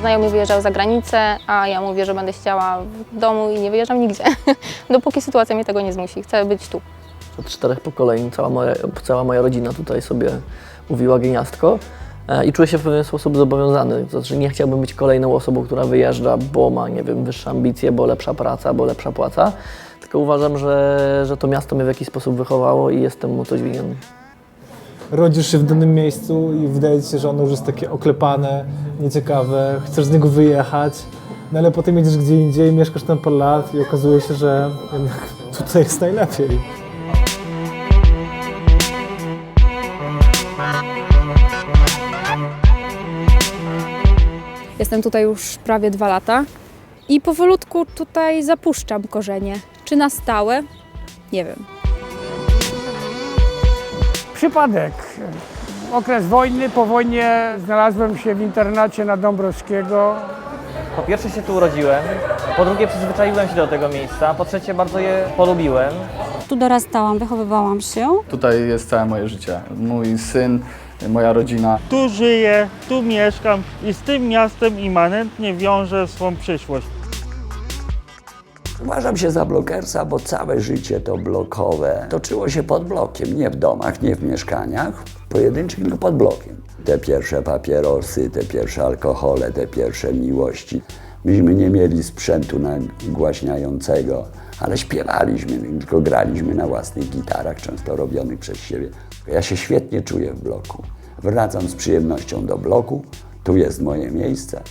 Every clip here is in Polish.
Znajomy wyjeżdżał za granicę, a ja mówię, że będę siedziała w domu i nie wyjeżdżam nigdzie. Dopóki sytuacja mnie tego nie zmusi. Chcę być tu. Od 4 pokoleń cała moja rodzina tutaj sobie mówiła geniastko i czuję się w pewien sposób zobowiązany. To znaczy nie chciałbym być kolejną osobą, która wyjeżdża, bo ma, nie wiem, wyższe ambicje, bo lepsza praca, bo lepsza płaca. Tylko uważam, że to miasto mnie w jakiś sposób wychowało i jestem mu coś winien. Rodzisz się w danym miejscu i wydaje ci się, że ono już jest takie oklepane, nieciekawe, chcesz z niego wyjechać, no ale potem jedziesz gdzie indziej, mieszkasz tam parę lat i okazuje się, że jednak tutaj jest najlepiej. Jestem tutaj już prawie 2 lata i powolutku tutaj zapuszczam korzenie. Czy na stałe? Nie wiem. Przypadek. Okres wojny, po wojnie znalazłem się w internacie na Dąbrowskiego. Po pierwsze się tu urodziłem, po drugie przyzwyczaiłem się do tego miejsca, po trzecie bardzo je polubiłem. Tu dorastałam, wychowywałam się. Tutaj jest całe moje życie. Mój syn, moja rodzina. Tu żyję, tu mieszkam i z tym miastem immanentnie wiążę swą przyszłość. Uważam się za blokersa, bo całe życie to blokowe toczyło się pod blokiem, nie w domach, nie w mieszkaniach, pojedynczych, tylko pod blokiem. Te pierwsze papierosy, te pierwsze alkohole, te pierwsze miłości. Myśmy nie mieli sprzętu nagłaśniającego, ale śpiewaliśmy, tylko graliśmy na własnych gitarach, często robionych przez siebie. Ja się świetnie czuję w bloku. Wracam z przyjemnością do bloku, tu jest moje miejsce.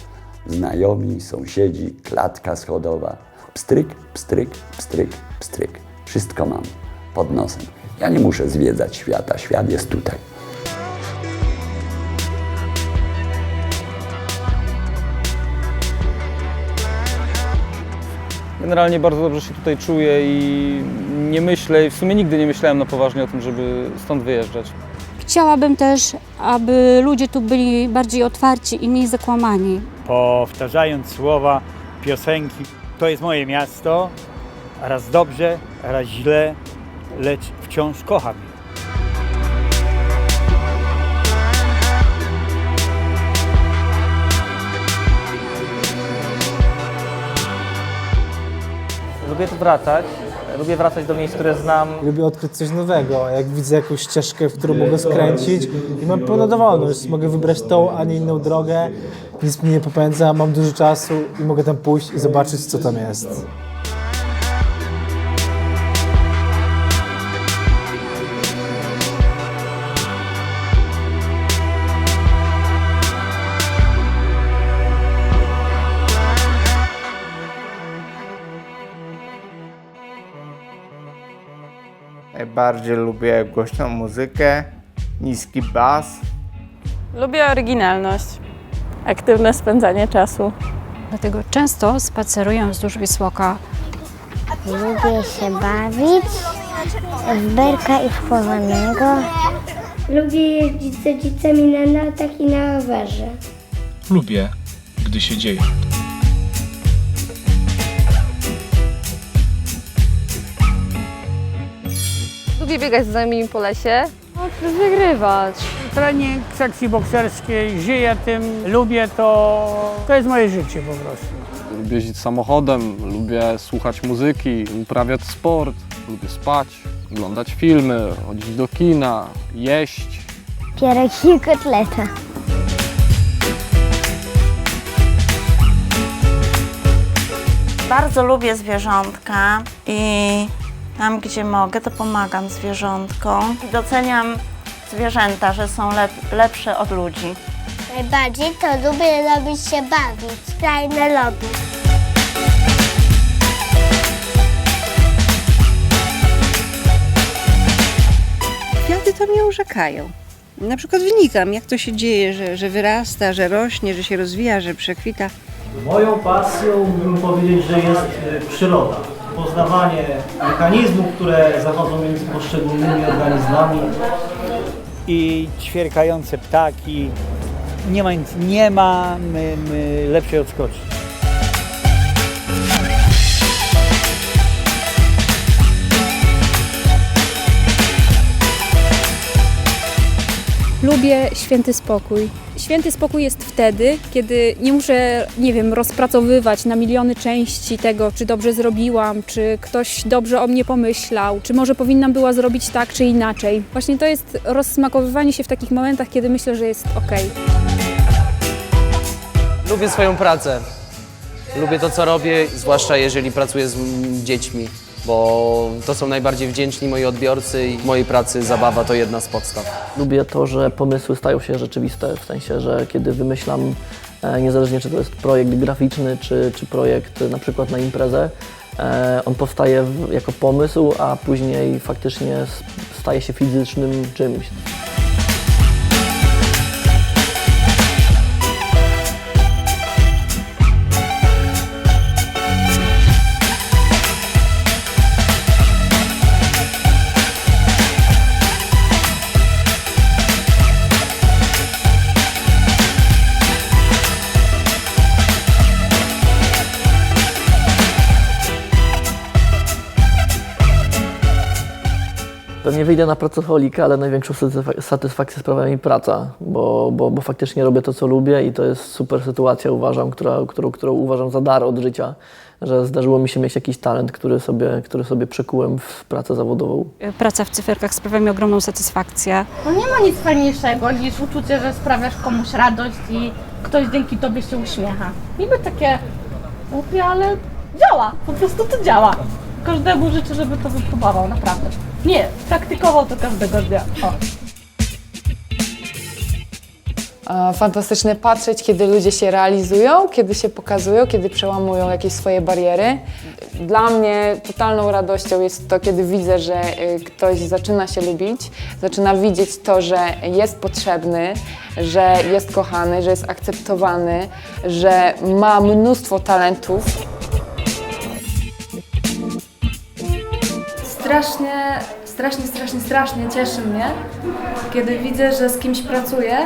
Znajomi, sąsiedzi, klatka schodowa. Pstryk, pstryk, pstryk, pstryk. Wszystko mam pod nosem. Ja nie muszę zwiedzać świata, świat jest tutaj. Generalnie bardzo dobrze się tutaj czuję i nie myślę, w sumie nigdy nie myślałem na poważnie o tym, żeby stąd wyjeżdżać. Chciałabym też, aby ludzie tu byli bardziej otwarci i mniej zakłamani. Powtarzając słowa piosenki, to jest moje miasto, raz dobrze, raz źle, lecz wciąż kocham je. Lubię tu wracać, lubię wracać do miejsc, które znam. Lubię odkryć coś nowego, jak widzę jakąś ścieżkę, w którą mogę skręcić i mam pełną dowolność. Mogę wybrać tą, a nie inną drogę, nic mnie nie popędza, mam dużo czasu i mogę tam pójść i zobaczyć, co tam jest. Najbardziej lubię głośną muzykę, niski bas. Lubię oryginalność, aktywne spędzanie czasu. Dlatego często spaceruję wzdłuż Wisłoka. Lubię się bawić w berka i w chowanego. Lubię jeździć z rodzicami na nartach i na rowerze. Lubię, gdy się dzieje. Lubię biegać z znajomymi po lesie. Wygrywać. Trening sekcji bokserskiej, żyję tym, lubię to. To jest moje życie po prostu. Lubię jeździć samochodem, lubię słuchać muzyki, uprawiać sport, lubię spać, oglądać filmy, chodzić do kina, jeść. Pierogi i kotleta. Bardzo lubię zwierzątka i tam, gdzie mogę, to pomagam zwierzątkom. I doceniam zwierzęta, że są lepsze od ludzi. Najbardziej to lubię robić się bawić. Fajne lobby. Kwiaty to mnie urzekają. Na przykład wnikam, jak to się dzieje, że wyrasta, że rośnie, że się rozwija, że przekwita. Moją pasją bym powiedzieć, że jest przyroda. Poznawanie mechanizmów, które zachodzą między poszczególnymi organizmami. I ćwierkające ptaki. Nie ma lepszej odskoczni. Lubię święty spokój. Święty spokój jest wtedy, kiedy nie muszę, nie wiem, rozpracowywać na miliony części tego, czy dobrze zrobiłam, czy ktoś dobrze o mnie pomyślał, czy może powinnam była zrobić tak czy inaczej. Właśnie to jest rozsmakowywanie się w takich momentach, kiedy myślę, że jest okej. Lubię swoją pracę. Lubię to, co robię, zwłaszcza jeżeli pracuję z dziećmi, bo to są najbardziej wdzięczni moi odbiorcy i w mojej pracy zabawa to jedna z podstaw. Lubię to, że pomysły stają się rzeczywiste, w sensie, że kiedy wymyślam, niezależnie czy to jest projekt graficzny, czy projekt na przykład na imprezę, on powstaje jako pomysł, a później faktycznie staje się fizycznym czymś. Pewnie wyjdę na pracoholika, ale największą satysfakcję sprawia mi praca, bo faktycznie robię to, co lubię i to jest super sytuacja, uważam, którą uważam za dar od życia, że zdarzyło mi się mieć jakiś talent, który sobie przekułem w pracę zawodową. Praca w cyferkach sprawia mi ogromną satysfakcję. No nie ma nic fajniejszego niż uczucie, że sprawiasz komuś radość i ktoś dzięki tobie się uśmiecha. Niby takie głupie, ale działa, po prostu to działa. Każdemu życzę, żeby to wypróbował, naprawdę. Nie, praktykował to każdego dnia. O. Fantastycznie patrzeć, kiedy ludzie się realizują, kiedy się pokazują, kiedy przełamują jakieś swoje bariery. Dla mnie totalną radością jest to, kiedy widzę, że ktoś zaczyna się lubić, zaczyna widzieć to, że jest potrzebny, że jest kochany, że jest akceptowany, że ma mnóstwo talentów. Strasznie cieszy mnie, kiedy widzę, że z kimś pracuję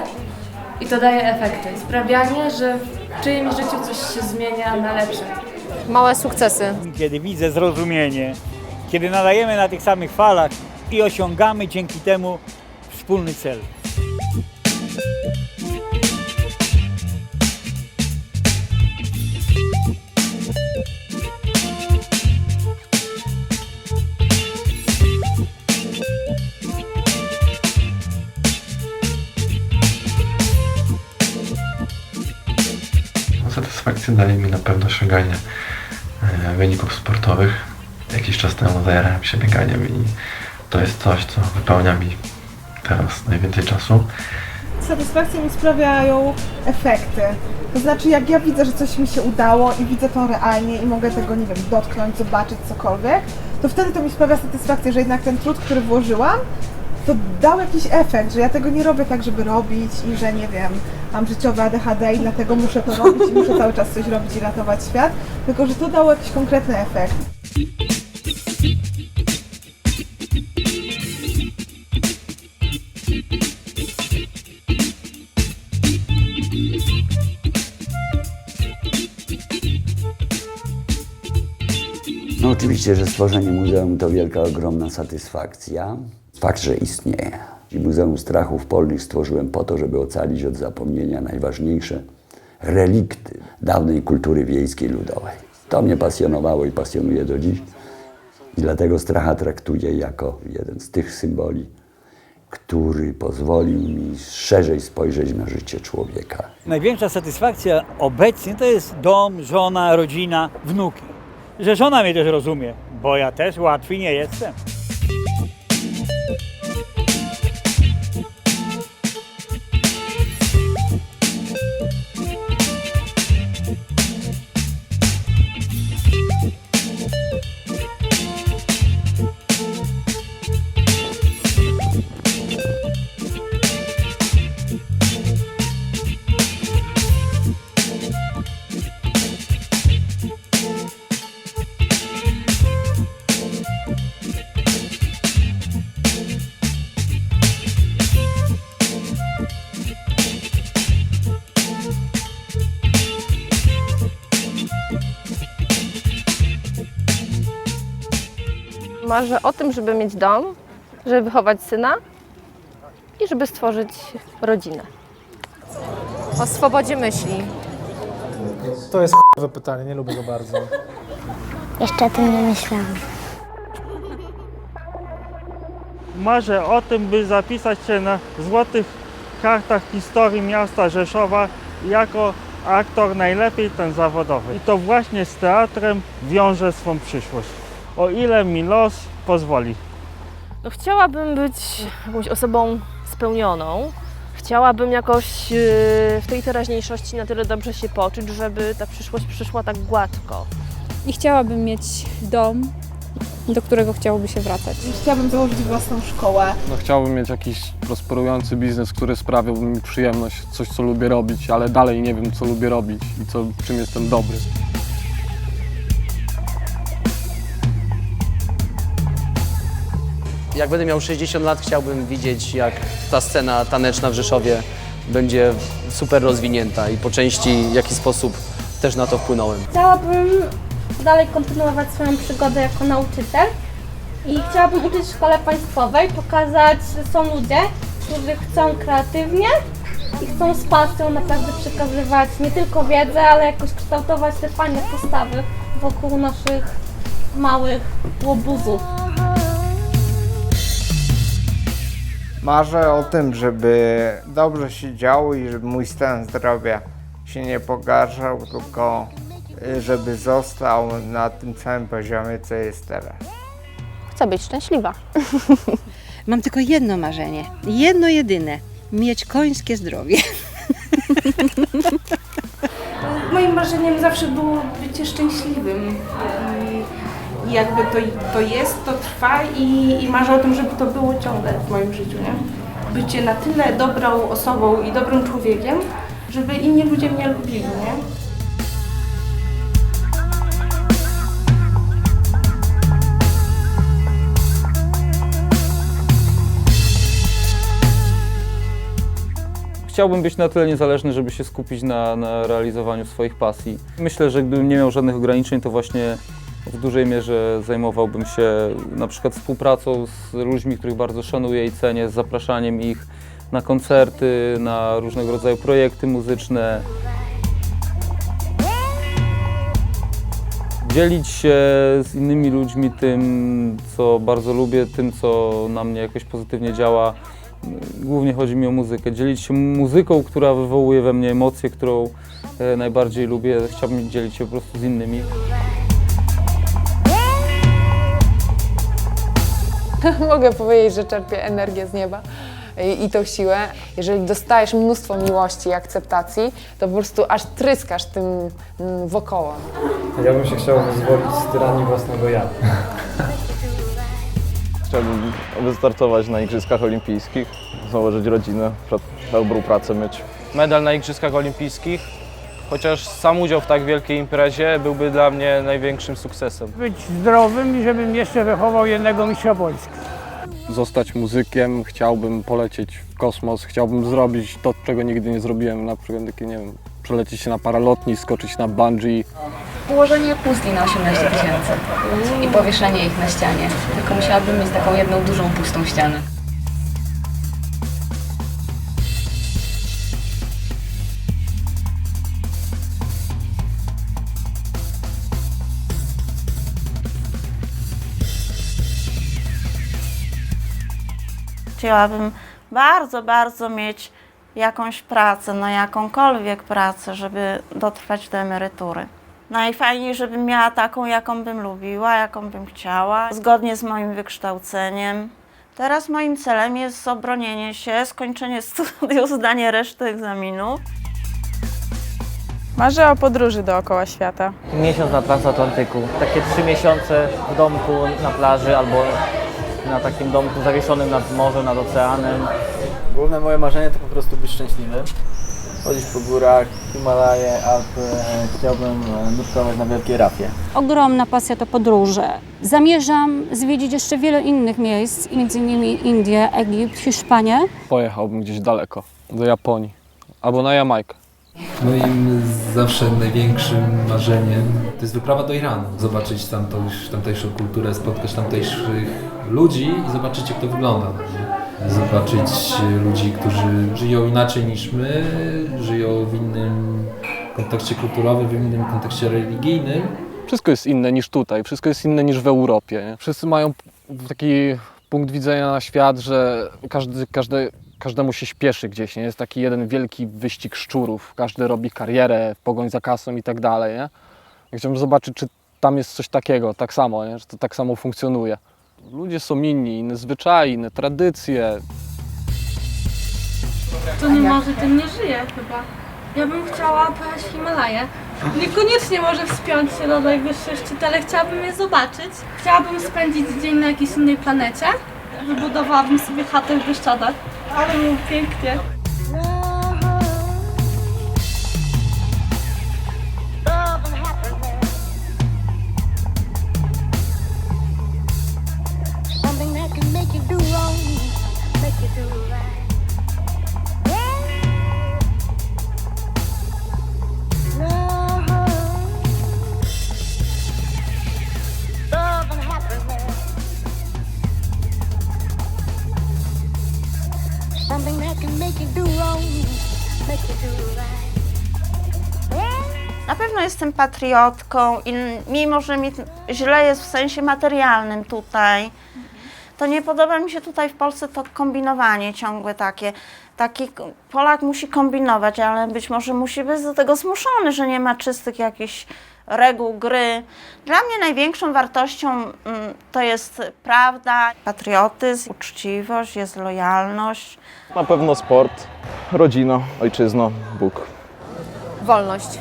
i to daje efekty. Sprawianie, że w czyimś życiu coś się zmienia na lepsze. Małe sukcesy. Kiedy widzę zrozumienie, kiedy nadajemy na tych samych falach i osiągamy dzięki temu wspólny cel. Satysfakcję daje mi na pewno osiąganie wyników sportowych. Jakiś czas temu zajarałem się bieganiem i to jest coś, co wypełnia mi teraz najwięcej czasu. Satysfakcję mi sprawiają efekty. To znaczy, jak ja widzę, że coś mi się udało i widzę to realnie i mogę tego, nie wiem, dotknąć, zobaczyć cokolwiek, to wtedy to mi sprawia satysfakcję, że jednak ten trud, który włożyłam, to dał jakiś efekt, że ja tego nie robię tak, żeby robić i że, nie wiem, mam życiowe ADHD i dlatego muszę to robić i muszę cały czas coś robić i ratować świat, tylko że to dało jakiś konkretny efekt. No oczywiście, że stworzenie muzeum to wielka, ogromna satysfakcja. Fakt, że istnieje. I Muzeum Strachów Polnych stworzyłem po to, żeby ocalić od zapomnienia najważniejsze relikty dawnej kultury wiejskiej ludowej. To mnie pasjonowało i pasjonuje do dziś. I dlatego stracha traktuję jako jeden z tych symboli, który pozwolił mi szerzej spojrzeć na życie człowieka. Największa satysfakcja obecnie to jest dom, żona, rodzina, wnuki. Że żona mnie też rozumie, bo ja też łatwy nie jestem. Marzę o tym, żeby mieć dom, żeby wychować syna i żeby stworzyć rodzinę. O swobodzie myśli. To jest ch**owe pytanie, nie lubię go bardzo. Jeszcze o tym nie myślałam. Marzę o tym, by zapisać się na złotych kartach historii miasta Rzeszowa jako aktor najlepiej ten zawodowy. I to właśnie z teatrem wiąże swą przyszłość. O ile mi los pozwoli. No, chciałabym być jakąś osobą spełnioną. Chciałabym jakoś w tej teraźniejszości na tyle dobrze się poczuć, żeby ta przyszłość przyszła tak gładko. I chciałabym mieć dom, do którego chciałoby się wracać. Chciałabym założyć własną szkołę. No, chciałbym mieć jakiś prosperujący biznes, który sprawiałby mi przyjemność, coś co lubię robić, ale dalej nie wiem co lubię robić i czym jestem dobry. Jak będę miał 60 lat, chciałbym widzieć, jak ta scena taneczna w Rzeszowie będzie super rozwinięta i po części w jaki sposób też na to wpłynąłem. Chciałabym dalej kontynuować swoją przygodę jako nauczyciel i chciałabym uczyć w szkole państwowej, pokazać, że są ludzie, którzy chcą kreatywnie i chcą z pasją naprawdę przekazywać nie tylko wiedzę, ale jakoś kształtować te fajne postawy wokół naszych małych łobuzów. Marzę o tym, żeby dobrze się działo i żeby mój stan zdrowia się nie pogarszał, tylko żeby został na tym samym poziomie, co jest teraz. Chcę być szczęśliwa. Mam tylko jedno marzenie, jedno jedyne, mieć końskie zdrowie. Moim marzeniem zawsze było bycie szczęśliwym. I jakby to jest, to trwa i marzę o tym, żeby to było ciągle w moim życiu, nie? Bycie na tyle dobrą osobą i dobrym człowiekiem, żeby inni ludzie mnie lubili, nie? Chciałbym być na tyle niezależny, żeby się skupić na realizowaniu swoich pasji. Myślę, że gdybym nie miał żadnych ograniczeń, to właśnie w dużej mierze zajmowałbym się na przykład współpracą z ludźmi, których bardzo szanuję i cenię, z zapraszaniem ich na koncerty, na różnego rodzaju projekty muzyczne. Dzielić się z innymi ludźmi tym, co bardzo lubię, tym, co na mnie jakoś pozytywnie działa. Głównie chodzi mi o muzykę. Dzielić się muzyką, która wywołuje we mnie emocje, którą najbardziej lubię. Chciałbym dzielić się po prostu z innymi. Mogę powiedzieć, że czerpię energię z nieba i tą siłę. Jeżeli dostajesz mnóstwo miłości i akceptacji, to po prostu aż tryskasz tym wokoło. Ja bym się chciał wyzwolić z tyranii własnego ja. Chciałbym wystartować na Igrzyskach Olimpijskich, założyć rodzinę, dobrą pracę mieć. Medal na Igrzyskach Olimpijskich, chociaż sam udział w tak wielkiej imprezie byłby dla mnie największym sukcesem. Być zdrowym i żebym jeszcze wychował jednego mistrza Polski. Zostać muzykiem, chciałbym polecieć w kosmos, chciałbym zrobić to, czego nigdy nie zrobiłem, na przykład takie, nie wiem, przelecieć się na paralotni, skoczyć na bungee. Ułożenie puzli na 18 000 i powieszenie ich na ścianie. Tylko musiałabym mieć taką jedną dużą, pustą ścianę. Chciałabym bardzo, bardzo mieć jakąś pracę, no jakąkolwiek pracę, żeby dotrwać do emerytury. Najfajniej, żebym miała taką, jaką bym lubiła, jaką bym chciała, zgodnie z moim wykształceniem. Teraz moim celem jest obronienie się, skończenie studiów, zdanie reszty egzaminów. Marzę o podróży dookoła świata. Miesiąc na transatlantyku, takie 3 miesiące w domku na plaży albo na takim domku zawieszonym nad morzem, nad oceanem. Główne moje marzenie to po prostu być szczęśliwy. Chodzić po górach, Himalaje, Alpy. Chciałbym nurkować na Wielkiej Rafie. Ogromna pasja to podróże. Zamierzam zwiedzić jeszcze wiele innych miejsc, m.in. Indię, Egipt, Hiszpanię. Pojechałbym gdzieś daleko, do Japonii albo na Jamajkę. Moim zawsze największym marzeniem to jest wyprawa do Iranu. Zobaczyć tamtejszą kulturę, spotkać tamtejszych ludzi i zobaczyć, jak to wygląda. zobaczyć ludzi, którzy żyją inaczej niż my, żyją w innym kontekście kulturowym, w innym kontekście religijnym. Wszystko jest inne niż tutaj, wszystko jest inne niż w Europie. Nie? Wszyscy mają taki punkt widzenia na świat, że każdemu się śpieszy gdzieś. Nie? Jest taki jeden wielki wyścig szczurów. Każdy robi karierę, pogoń za kasą i tak dalej. Nie? Ja chciałbym zobaczyć, czy tam jest coś takiego, tak samo, nie? Że to tak samo funkcjonuje. Ludzie są inni, inne zwyczaje, inne tradycje. To nie może, tym nie żyje chyba. Ja bym chciała pojechać w Himalaje. Niekoniecznie może wspiąć się na najwyższe szczyty, ale chciałabym je zobaczyć. Chciałabym spędzić dzień na jakiejś innej planecie. Wybudowałabym sobie chatę w Bieszczadach. Ale było pięknie. Na pewno jestem patriotką i mimo, że mi źle jest w sensie materialnym tutaj, to nie podoba mi się tutaj w Polsce to kombinowanie ciągłe takie. Taki Polak musi kombinować, ale być może musi być do tego zmuszony, że nie ma czystych jakichś reguł gry. Dla mnie największą wartością to jest prawda, patriotyzm, uczciwość, jest lojalność. Na pewno sport, rodzina, ojczyzna, Bóg. Wolność.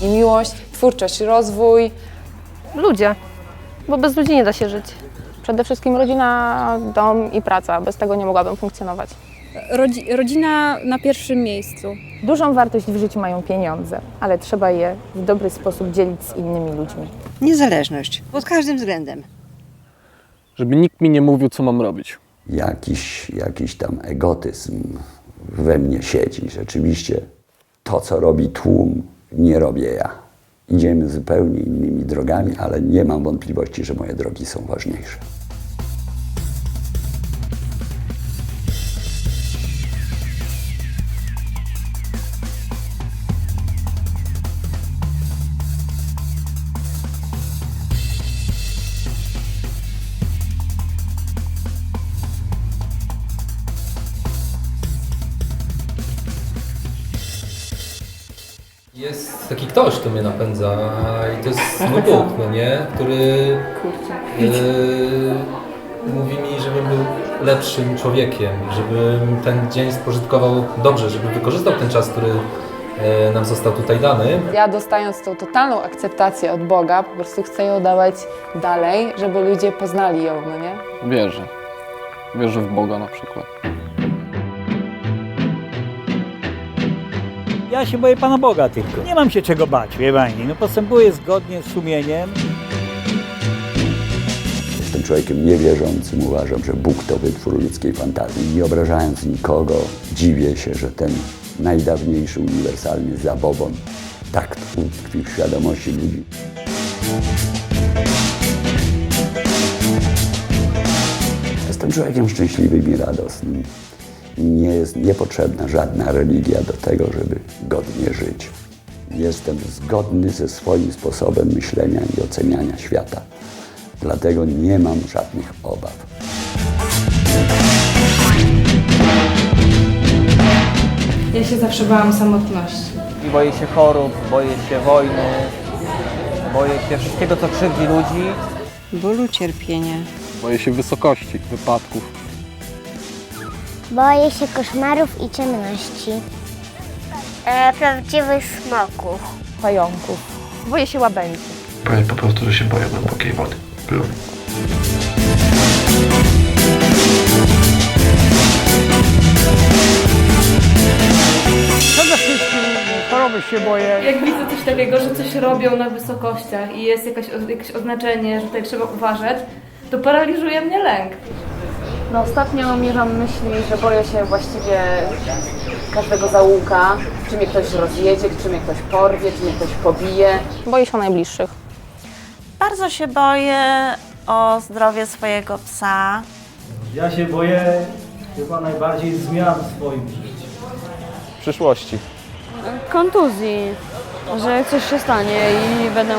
I miłość, twórczość, rozwój. Ludzie, bo bez ludzi nie da się żyć. Przede wszystkim rodzina, dom i praca. Bez tego nie mogłabym funkcjonować. Rodzina na pierwszym miejscu. Dużą wartość w życiu mają pieniądze, ale trzeba je w dobry sposób dzielić z innymi ludźmi. Niezależność pod każdym względem. Żeby nikt mi nie mówił, co mam robić. Jakiś tam egotyzm we mnie siedzi. Rzeczywiście to, co robi tłum, nie robię ja. Idziemy zupełnie innymi drogami, ale nie mam wątpliwości, że moje drogi są ważniejsze. Jest taki ktoś, kto mnie napędza i to jest mój Bóg, no nie? Który mówi mi, żebym był lepszym człowiekiem, żebym ten dzień spożytkował dobrze, żebym wykorzystał ten czas, który nam został tutaj dany. Ja dostając tą totalną akceptację od Boga, po prostu chcę ją dawać dalej, żeby ludzie poznali ją, no nie? Wierzę. Wierzę w Boga na przykład. Ja się boję Pana Boga tylko. Nie mam się czego bać, wie Pani. No postępuję zgodnie z sumieniem. Jestem człowiekiem niewierzącym, uważam, że Bóg to wytwór ludzkiej fantazji. Nie obrażając nikogo, dziwię się, że ten najdawniejszy, uniwersalny zabobon tak tkwi w świadomości ludzi. Jestem człowiekiem szczęśliwym i radosnym. Nie jest niepotrzebna żadna religia do tego, żeby godnie żyć. Jestem zgodny ze swoim sposobem myślenia i oceniania świata. Dlatego nie mam żadnych obaw. Ja się zawsze bałam samotności. I boję się chorób, boję się wojny, boję się wszystkiego, co krzywdzi ludzi. Bólu, cierpienia. Boję się wysokości, wypadków. Boję się koszmarów i ciemności. Prawdziwych smoków. Pająków. Boję się łabędzi. Powiem po prostu, że się boję głębokiej wody. Przede wszystkim choroby się boję. Jak widzę coś takiego, że coś robią na wysokościach i jest jakieś oznaczenie, że tutaj trzeba uważać, to paraliżuje mnie lęk. No ostatnio mierzam myśli, że boję się właściwie każdego zaułka, czy mnie ktoś rozjedzie, czy mnie ktoś porwie, czy mnie ktoś pobije. Boję się o najbliższych. Bardzo się boję o zdrowie swojego psa. Ja się boję chyba najbardziej zmian w swoim życiu. Przyszłości. Kontuzji, że coś się stanie i będę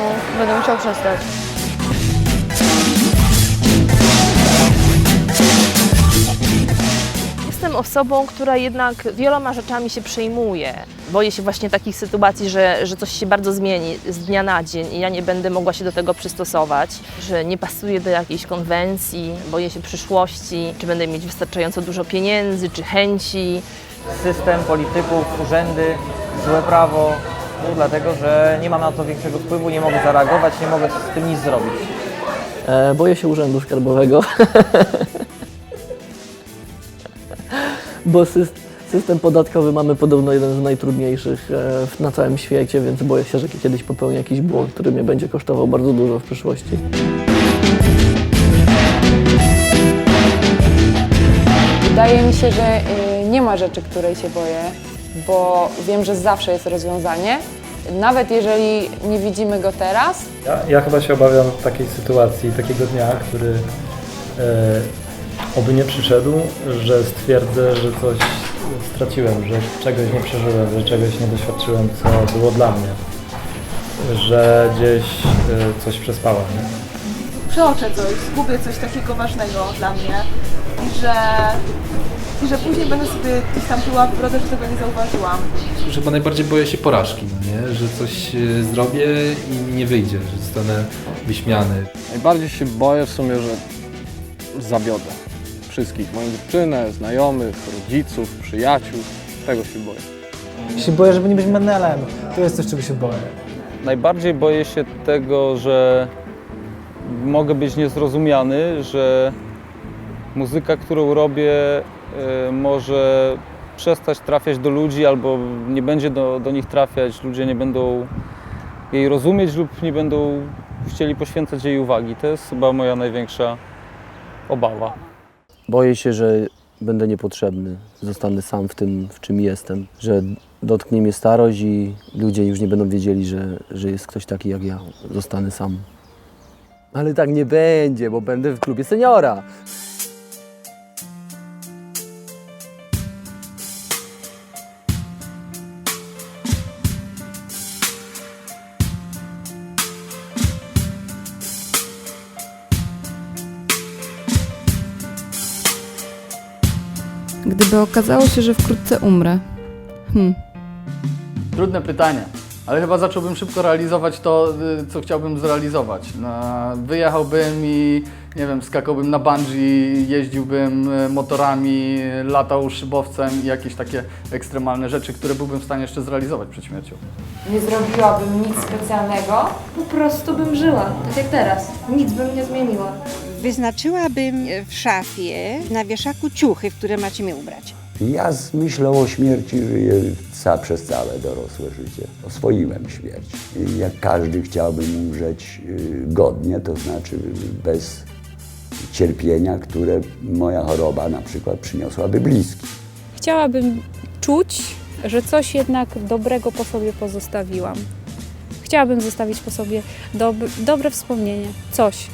musiał przestać. Jestem osobą, która jednak wieloma rzeczami się przejmuje. Boję się właśnie takich sytuacji, że coś się bardzo zmieni z dnia na dzień i ja nie będę mogła się do tego przystosować, że nie pasuję do jakiejś konwencji, boję się przyszłości, czy będę mieć wystarczająco dużo pieniędzy, czy chęci. System, polityków, urzędy, złe prawo, dlatego że nie mam na to większego wpływu, nie mogę zareagować, nie mogę z tym nic zrobić. Boję się urzędu skarbowego, bo system podatkowy mamy podobno jeden z najtrudniejszych na całym świecie, więc boję się, że kiedyś popełnię jakiś błąd, który mnie będzie kosztował bardzo dużo w przyszłości. Wydaje mi się, że nie ma rzeczy, której się boję, bo wiem, że zawsze jest rozwiązanie. Nawet jeżeli nie widzimy go teraz. Ja chyba się obawiam takiej sytuacji, takiego dnia, który oby nie przyszedł, że stwierdzę, że coś straciłem, że czegoś nie przeżyłem, że czegoś nie doświadczyłem, co było dla mnie, że gdzieś coś przespałem. Przeoczę coś, zgubię coś takiego ważnego dla mnie i że później będę sobie gdzieś tam pluła w brodę, że tego nie zauważyłam. Chyba najbardziej boję się porażki, no nie? Że coś zrobię i nie wyjdzie, że zostanę wyśmiany. Najbardziej się boję w sumie, że zawiodę wszystkich, moją dziewczynę, znajomych, rodziców, przyjaciół. Tego się boję. Się boję, żeby nie być menelem. To jest coś, czego się boję. Najbardziej boję się tego, że mogę być niezrozumiany, że muzyka, którą robię, może przestać trafiać do ludzi albo nie będzie do nich trafiać, ludzie nie będą jej rozumieć lub nie będą chcieli poświęcać jej uwagi. To jest chyba moja największa obawa. Boję się, że będę niepotrzebny, zostanę sam w tym, w czym jestem, że dotknie mnie starość i ludzie już nie będą wiedzieli, że jest ktoś taki jak ja, zostanę sam. Ale tak nie będzie, bo będę w klubie seniora. Gdyby okazało się, że wkrótce umrę. Trudne pytanie, ale chyba zacząłbym szybko realizować to, co chciałbym zrealizować. Wyjechałbym i, nie wiem, skakałbym na bungee, jeździłbym motorami, latał szybowcem i jakieś takie ekstremalne rzeczy, które byłbym w stanie jeszcze zrealizować przed śmiercią. Nie zrobiłabym nic specjalnego. Po prostu bym żyła, tak jak teraz. Nic bym nie zmieniła. Wyznaczyłabym w szafie na wieszaku ciuchy, w które macie mnie ubrać. Ja z myślą o śmierci żyję przez całe dorosłe życie. Oswoiłem śmierć. Jak każdy chciałbym umrzeć godnie, to znaczy bez cierpienia, które moja choroba na przykład przyniosłaby bliskim. Chciałabym czuć, że coś jednak dobrego po sobie pozostawiłam. Chciałabym zostawić po sobie dobre wspomnienie.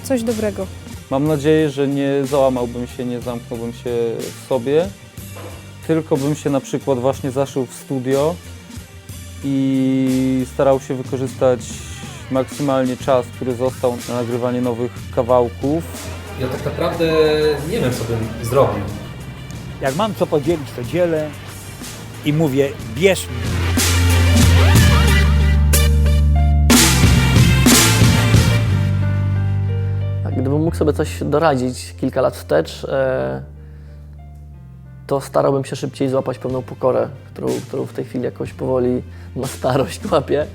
Coś dobrego. Mam nadzieję, że nie załamałbym się, nie zamknąłbym się w sobie, tylko bym się na przykład właśnie zaszył w studio i starał się wykorzystać maksymalnie czas, który został na nagrywanie nowych kawałków. Ja tak naprawdę nie wiem, co bym zrobił. Jak mam co podzielić, to dzielę i mówię, bierz mnie. Gdybym mógł sobie coś doradzić kilka lat wstecz, to starałbym się szybciej złapać pełną pokorę, którą w tej chwili jakoś powoli na starość łapię,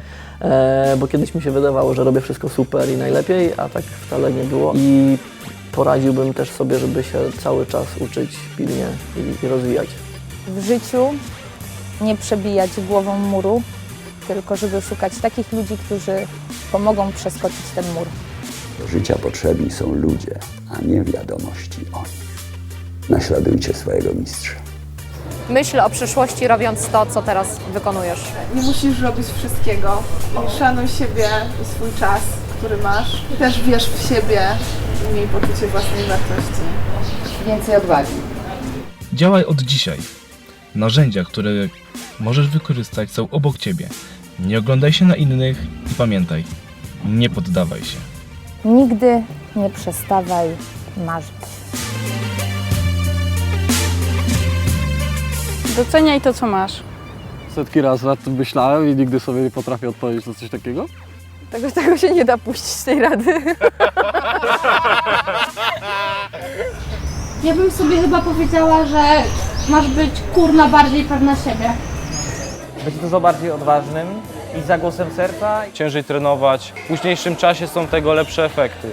bo kiedyś mi się wydawało, że robię wszystko super i najlepiej, a tak wcale nie było. I poradziłbym też sobie, żeby się cały czas uczyć pilnie i rozwijać. W życiu nie przebijać głową muru, tylko żeby szukać takich ludzi, którzy pomogą przeskoczyć ten mur. Do życia potrzebni są ludzie, a nie wiadomości o nich. naśladujcie swojego mistrza. Myśl o przyszłości, robiąc to, co teraz wykonujesz. Nie musisz robić wszystkiego. Szanuj siebie i swój czas, który masz. Też wierz w siebie i miej poczucie własnej wartości. Więcej odwagi. Działaj od dzisiaj. Narzędzia, które możesz wykorzystać, są obok Ciebie. Nie oglądaj się na innych i pamiętaj, nie poddawaj się. Nigdy nie przestawaj marzyć. Doceniaj to, co masz. Setki razy nad tym myślałem i nigdy sobie nie potrafię odpowiedzieć na coś takiego. Tego się nie da puścić, tej rady. Ja bym sobie chyba powiedziała, że masz być kurna bardziej pewna siebie. Być dużo bardziej odważnym i za głosem serca. Ciężej trenować, w późniejszym czasie są tego lepsze efekty.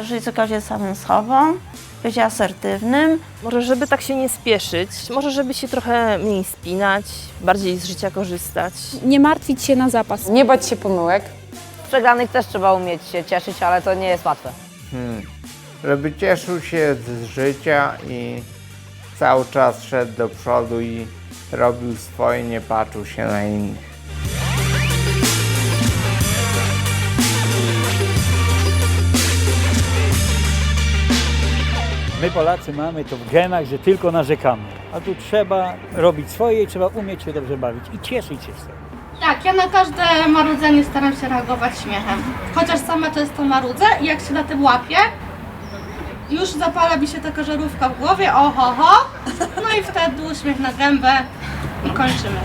Żyć w zgodzie z samym sobą, być asertywnym. Może żeby tak się nie spieszyć, może żeby się trochę mniej spinać, bardziej z życia korzystać. Nie martwić się na zapas. Nie bać się pomyłek. Przegranych też trzeba umieć się cieszyć, ale to nie jest łatwe. Żeby cieszył się z życia i cały czas szedł do przodu i robił swoje, nie patrzył się na innych. My Polacy mamy to w genach, że tylko narzekamy. A tu trzeba robić swoje i trzeba umieć się dobrze bawić i cieszyć się z tego. Tak, ja na każde marudzenie staram się reagować śmiechem. Chociaż sama często marudzę i jak się na tym łapię, już zapala mi się taka żarówka w głowie, oho, no i wtedy uśmiech na gębę i kończymy.